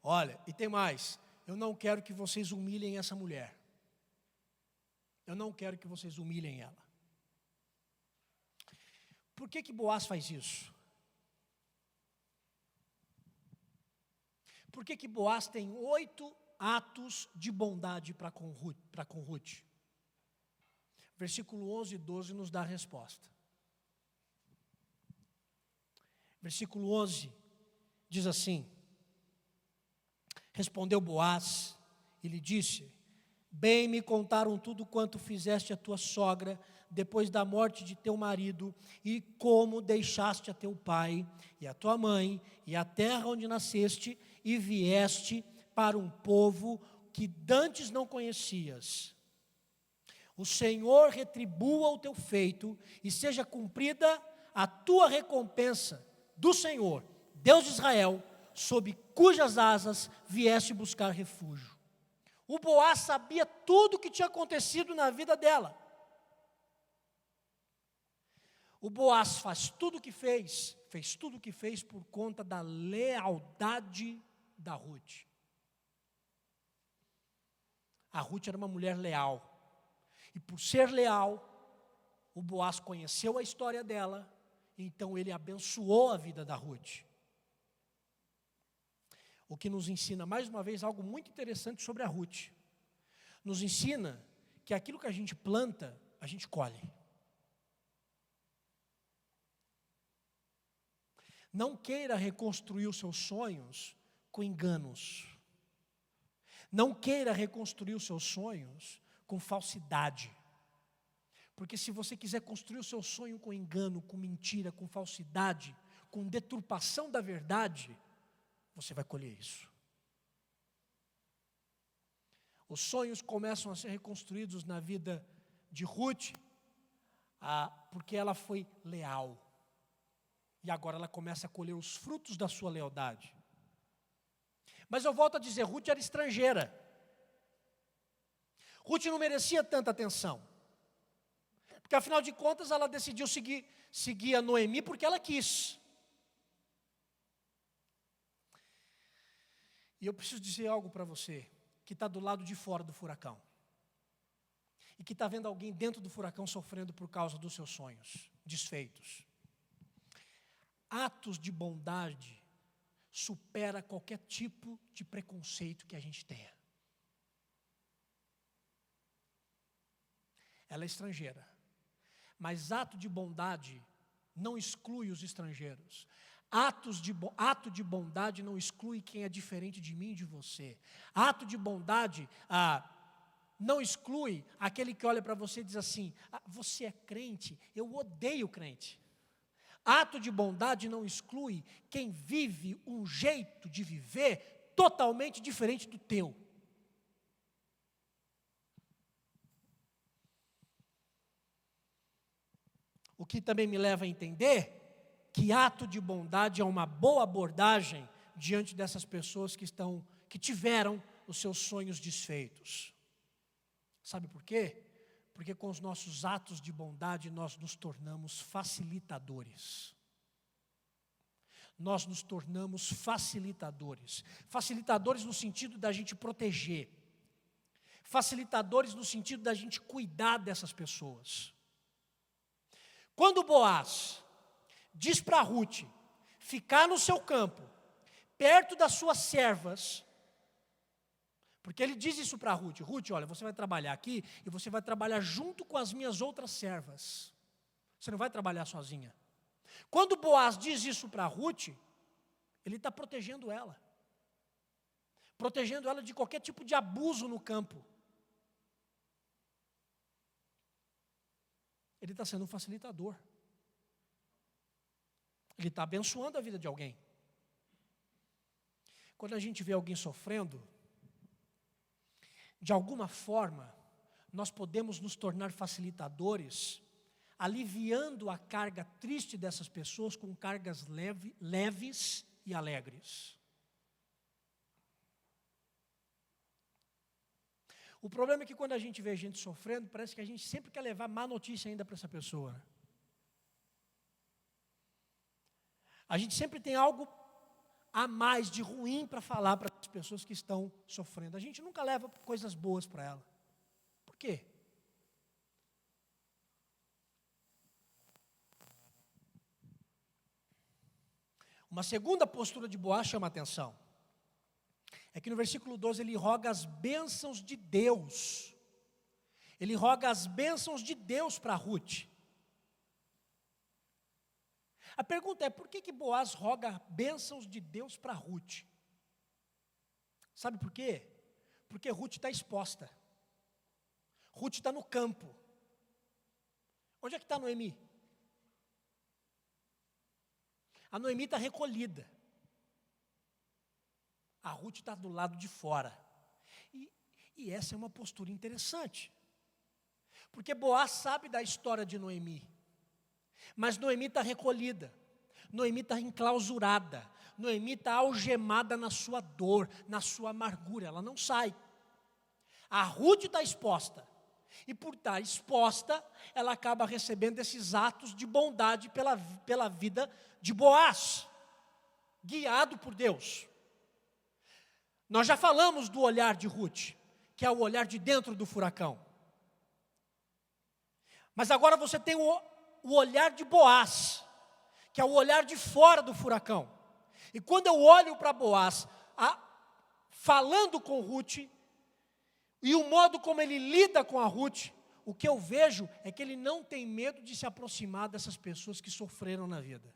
S1: olha, e tem mais, eu não quero que vocês humilhem essa mulher. Eu não quero que vocês humilhem ela. Por que Boaz faz isso? Por que Boaz tem 8 atos de bondade para com Ruth? Versículo 11 e 12 nos dá a resposta. Versículo 11 diz assim, respondeu Boaz e lhe disse, bem me contaram tudo quanto fizeste a tua sogra, depois da morte de teu marido, e como deixaste a teu pai, e a tua mãe, e a terra onde nasceste, e vieste para um povo que dantes não conhecias. O Senhor retribua o teu feito, e seja cumprida a tua recompensa do Senhor, Deus de Israel, sob cujas asas vieste buscar refúgio. O Boaz sabia tudo o que tinha acontecido na vida dela. O Boaz fez tudo o que fez por conta da lealdade da Ruth. A Ruth era uma mulher leal. E por ser leal, o Boaz conheceu a história dela, então ele abençoou a vida da Ruth. O que nos ensina, mais uma vez, algo muito interessante sobre a Ruth. Nos ensina que aquilo que a gente planta, a gente colhe. Não queira reconstruir os seus sonhos com enganos. Não queira reconstruir os seus sonhos com falsidade. Porque se você quiser construir o seu sonho com engano, com mentira, com falsidade, com deturpação da verdade, você vai colher isso. Os sonhos começam a ser reconstruídos na vida de Ruth, porque ela foi leal. E agora ela começa a colher os frutos da sua lealdade. Mas eu volto a dizer, Ruth era estrangeira. Ruth não merecia tanta atenção. Porque afinal de contas ela decidiu seguir a Noemi porque ela quis. E eu preciso dizer algo para você, que está do lado de fora do furacão. E que está vendo alguém dentro do furacão sofrendo por causa dos seus sonhos desfeitos. Atos de bondade
S2: supera qualquer tipo de preconceito que a gente tenha. Ela é estrangeira, mas ato de bondade não exclui os estrangeiros. Ato de bondade não exclui quem é diferente de mim e de você. Ato de bondade não exclui aquele que olha para você e diz assim: você é crente, eu odeio crente. Ato de bondade não exclui quem vive um jeito de viver totalmente diferente do teu. O que também me leva a entender que ato de bondade é uma boa abordagem diante dessas pessoas que tiveram os seus sonhos desfeitos. Sabe por quê? Porque com os nossos atos de bondade nós nos tornamos facilitadores. Nós nos tornamos facilitadores. Facilitadores no sentido da gente proteger. Facilitadores no sentido da gente cuidar dessas pessoas. Quando Boaz diz para Ruth ficar no seu campo, perto das suas servas, porque ele diz isso para Ruth: Ruth, olha, você vai trabalhar aqui e você vai trabalhar junto com as minhas outras servas. Você não vai trabalhar sozinha. Quando Boaz diz isso para Ruth, ele está protegendo ela. Protegendo ela de qualquer tipo de abuso no campo. Ele está sendo um facilitador. Ele está abençoando a vida de alguém. Quando a gente vê alguém sofrendo, de alguma forma, nós podemos nos tornar facilitadores, aliviando a carga triste dessas pessoas com cargas leves e alegres. O problema é que quando a gente vê gente sofrendo, parece que a gente sempre quer levar má notícia ainda para essa pessoa. A gente sempre tem algo a mais de ruim para falar para as pessoas que estão sofrendo. A gente nunca leva coisas boas para ela. Por quê? Uma segunda postura de Boaz chama a atenção. É que no versículo 12 ele roga as bênçãos de Deus. Ele roga as bênçãos de Deus para Ruth. A pergunta é: por que Boaz roga bênçãos de Deus para Ruth? Sabe por quê? Porque Ruth está exposta. Ruth está no campo. Onde é que está Noemi? A Noemi está recolhida. A Ruth está do lado de fora. E essa é uma postura interessante. Porque Boaz sabe da história de Noemi. Mas Noemi está recolhida. Noemi está enclausurada. Noemi está algemada na sua dor, na sua amargura. Ela não sai. A Ruth está exposta. E por estar exposta, ela acaba recebendo esses atos de bondade pela vida de Boaz, guiado por Deus. Nós já falamos do olhar de Ruth, que é o olhar de dentro do furacão. Mas agora você tem o olhar de Boaz, que é o olhar de fora do furacão. E quando eu olho para Boaz, falando com Ruth, e o modo como ele lida com a Ruth, o que eu vejo é que ele não tem medo de se aproximar dessas pessoas que sofreram na vida.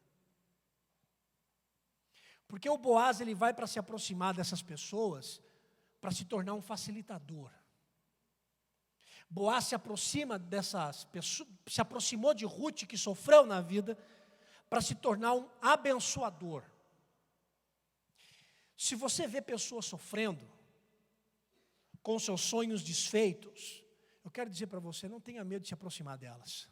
S2: Porque o Boaz, ele vai para se aproximar dessas pessoas, para se tornar um facilitador. Boaz se aproxima dessas pessoas, se aproximou de Ruth, que sofreu na vida, para se tornar um abençoador. Se você vê pessoas sofrendo, com seus sonhos desfeitos, eu quero dizer para você: não tenha medo de se aproximar delas.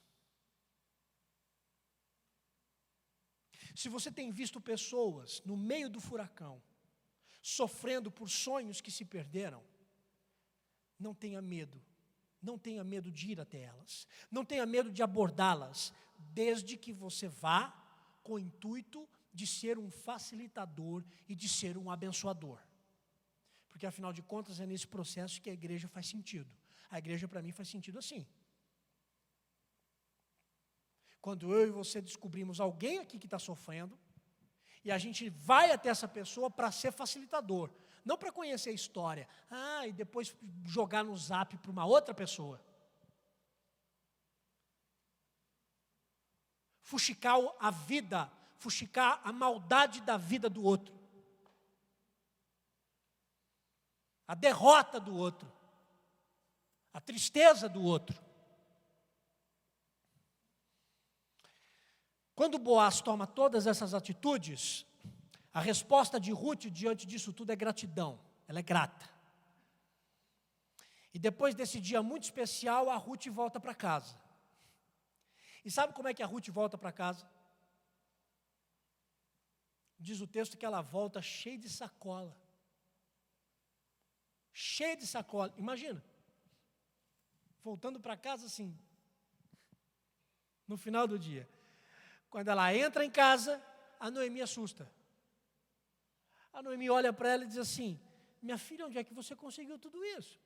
S2: Se você tem visto pessoas no meio do furacão, sofrendo por sonhos que se perderam, não tenha medo. Não tenha medo de ir até elas. Não tenha medo de abordá-las, desde que você vá com o intuito de ser um facilitador e de ser um abençoador. Porque afinal de contas é nesse processo que a igreja faz sentido. A igreja para mim faz sentido assim. Quando eu e você descobrimos alguém aqui que está sofrendo, E a gente vai até essa pessoa para ser facilitador, não para conhecer a história. E depois jogar no zap para uma outra pessoa. Fuxicar a vida, fuxicar a maldade da vida do outro. A derrota do outro. A tristeza do outro. Quando Boaz toma todas essas atitudes, a resposta de Ruth diante disso tudo é gratidão. Ela é grata. E depois desse dia muito especial, a Ruth volta para casa. E sabe como é que a Ruth volta para casa? Diz o texto que ela volta cheia de sacola. Cheia de sacola. Imagina. Voltando para casa assim. No final do dia. Quando ela entra em casa, a Noemi assusta. A Noemi olha para ela e diz assim: minha filha, onde é que você conseguiu tudo isso?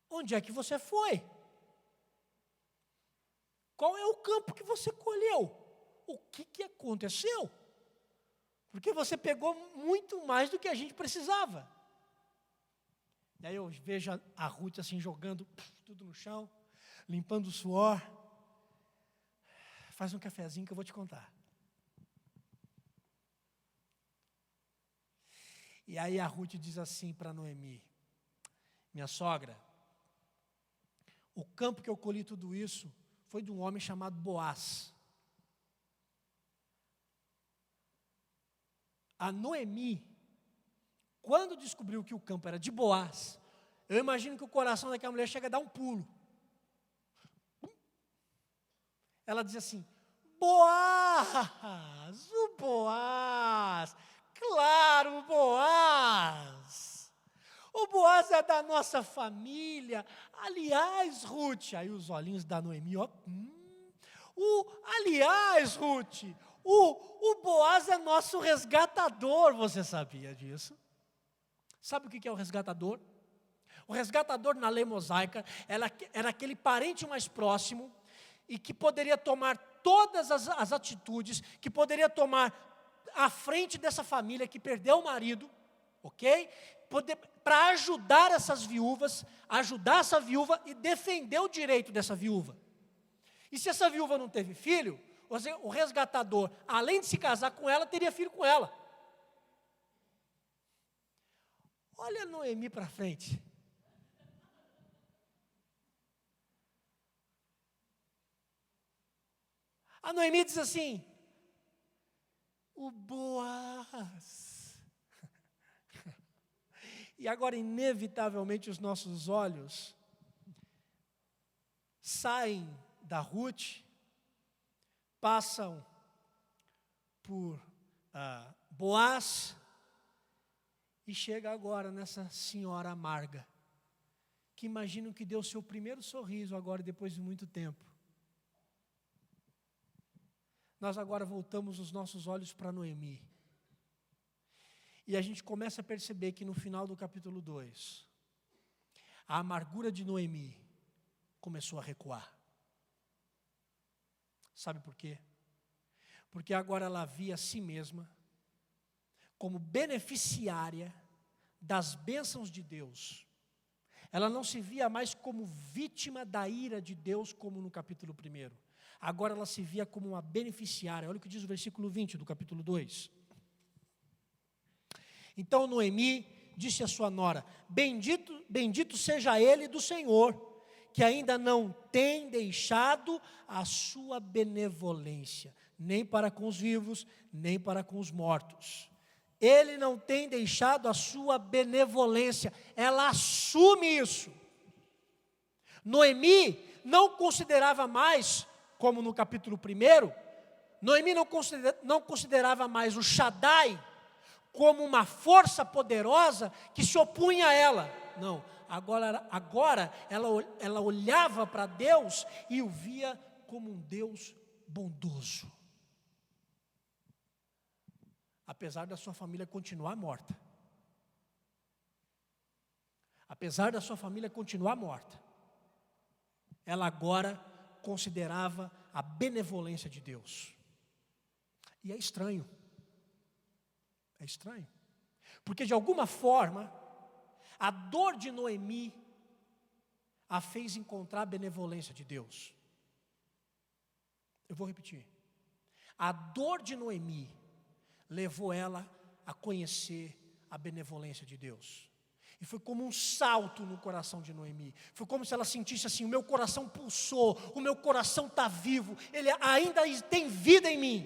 S2: Onde é que você foi? Qual é o campo que você colheu? O que aconteceu? Porque você pegou muito mais do que a gente precisava. E aí eu vejo a Ruth assim jogando tudo no chão, limpando o suor. Faz um cafezinho que eu vou te contar. E aí a Ruth diz assim para Noemi: minha sogra, o campo que eu colhi tudo isso foi de um homem chamado Boaz. A Noemi, quando descobriu que o campo era de Boaz, eu imagino que o coração daquela mulher chega a dar um pulo. Ela diz assim: Boaz, o Boaz, claro, o Boaz. O Boaz é da nossa família. Aliás, Ruth, aí os olhinhos da Noemi, ó. Aliás, Ruth, o Boaz é nosso resgatador, você sabia disso? Sabe o que é o resgatador? O resgatador na lei mosaica era aquele parente mais próximo e que poderia tomar todas as atitudes, que poderia tomar à frente dessa família que perdeu o marido, ok? Para ajudar essas viúvas, ajudar essa viúva e defender o direito dessa viúva. E se essa viúva não teve filho, o resgatador, além de se casar com ela, teria filho com ela. Olha a Noemi para frente. A Noemi diz assim: o Boaz. E agora, inevitavelmente, os nossos olhos saem da Ruth, passam por Boaz e chega agora nessa senhora amarga, que imagino que deu seu primeiro sorriso agora, depois de muito tempo. Nós agora voltamos os nossos olhos para Noemi. E a gente começa a perceber que no final do capítulo 2, a amargura de Noemi começou a recuar. Sabe por quê? Porque agora ela via a si mesma como beneficiária das bênçãos de Deus. Ela não se via mais como vítima da ira de Deus, como no capítulo 1. Agora ela se via como uma beneficiária. Olha o que diz o versículo 20 do capítulo 2. Então Noemi disse à sua nora: bendito seja ele do Senhor, que ainda não tem deixado a sua benevolência, nem para com os vivos, nem para com os mortos. Ele não tem deixado a sua benevolência. Ela assume isso. Noemi não considerava mais, como no capítulo 1, Noemi não considerava mais o Shaddai como uma força poderosa que se opunha a ela. Não, agora ela olhava para Deus e o via como um Deus bondoso. Apesar da sua família continuar morta. Apesar da sua família continuar morta, ela agora considerava a benevolência de Deus. E é estranho. É estranho. Porque de alguma forma, a dor de Noemi a fez encontrar a benevolência de Deus. Eu vou repetir. A dor de Noemi levou ela a conhecer a benevolência de Deus. E foi como um salto no coração de Noemi. Foi como se ela sentisse assim: o meu coração pulsou, o meu coração está vivo, ele ainda tem vida em mim.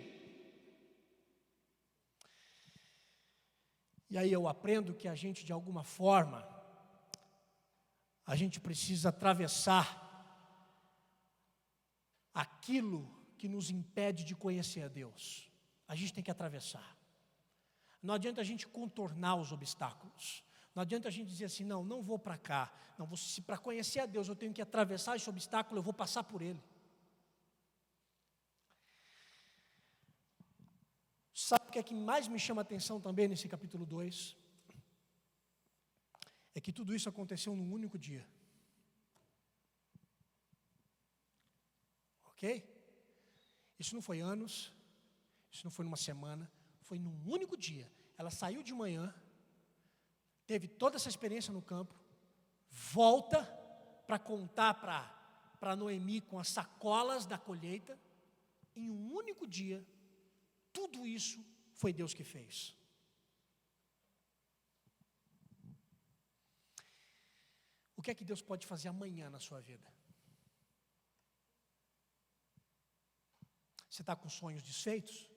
S2: E aí eu aprendo que a gente, de alguma forma, a gente precisa atravessar aquilo que nos impede de conhecer a Deus. A gente tem que atravessar. Não adianta a gente contornar os obstáculos. Não adianta a gente dizer assim: não vou para cá. Não, se para conhecer a Deus eu tenho que atravessar esse obstáculo, eu vou passar por ele. Sabe o que é que mais me chama a atenção também nesse capítulo 2? É que tudo isso aconteceu num único dia. Ok? Isso não foi anos, isso não foi numa semana, foi num único dia. Ela saiu de manhã, teve toda essa experiência no campo, volta para contar para Noemi com as sacolas da colheita. Em um único dia, tudo isso foi Deus que fez. O que é que Deus pode fazer amanhã na sua vida? Você está com sonhos desfeitos?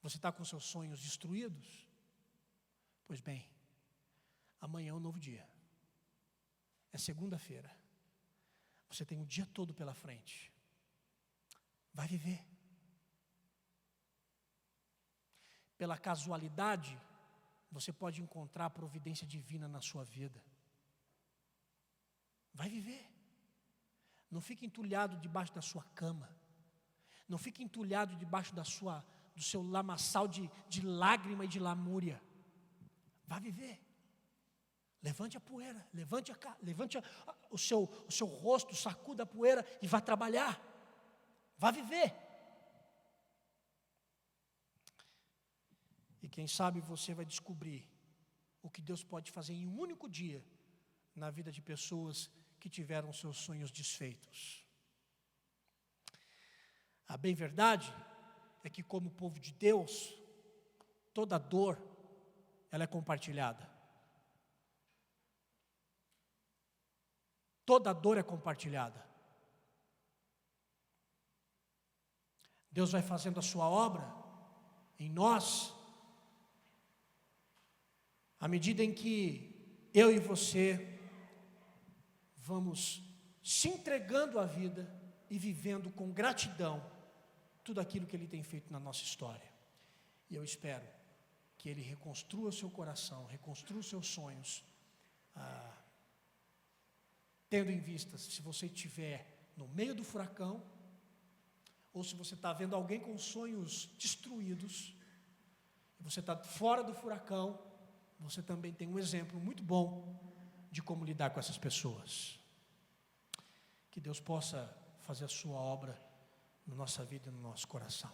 S2: Você está com seus sonhos destruídos? Pois bem, amanhã é um novo dia. É segunda-feira. Você tem o dia todo pela frente. Vai viver. Pela casualidade, você pode encontrar a providência divina na sua vida. Vai viver. Não fique entulhado debaixo da sua cama. Não fique entulhado debaixo do seu lamaçal de lágrima e de lamúria. Vá viver. Levante a poeira, levante o seu rosto, sacuda a poeira e vá trabalhar. Vá viver. E quem sabe você vai descobrir o que Deus pode fazer em um único dia na vida de pessoas que tiveram seus sonhos desfeitos. A bem verdade é que, como povo de Deus, toda dor, ela é compartilhada. Toda dor é compartilhada. Deus vai fazendo a sua obra em nós, à medida em que eu e você vamos se entregando à vida e vivendo com gratidão tudo aquilo que Ele tem feito na nossa história. E eu espero que Ele reconstrua o seu coração, reconstrua os seus sonhos, tendo em vista, se você estiver no meio do furacão, ou se você está vendo alguém com sonhos destruídos, e você está fora do furacão, você também tem um exemplo muito bom de como lidar com essas pessoas. Que Deus possa fazer a sua obra na nossa vida e no nosso coração.